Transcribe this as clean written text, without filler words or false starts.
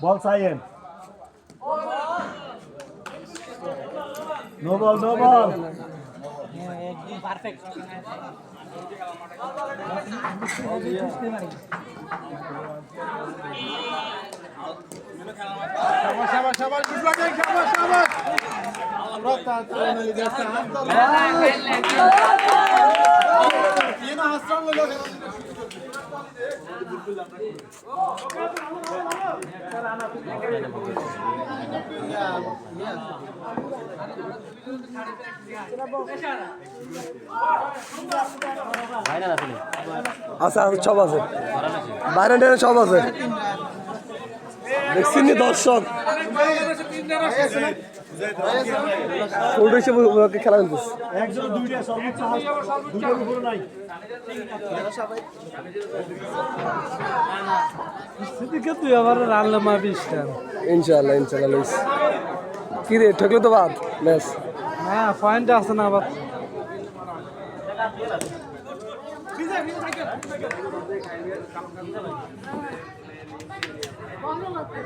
Ball silent. No ball, no ball. Perfect. Shabash, good batting, shabash. Yine Hasan'la lok. আচ্ছা সব আছে বাইরে সব আছে দেখছি নি দর্শক খেলা খেলতেছে একজন দুইটা সর্বোচ্চ দুইটার উপরে নাই সেদিকে তুই আবার রানলে মা 20 রান ইনশাআল্লাহ লইস কি রে ঠকলে তো বাদ ম্যাচ হ্যাঁ পয়েন্ট আছে না আবার বন্ধ করতে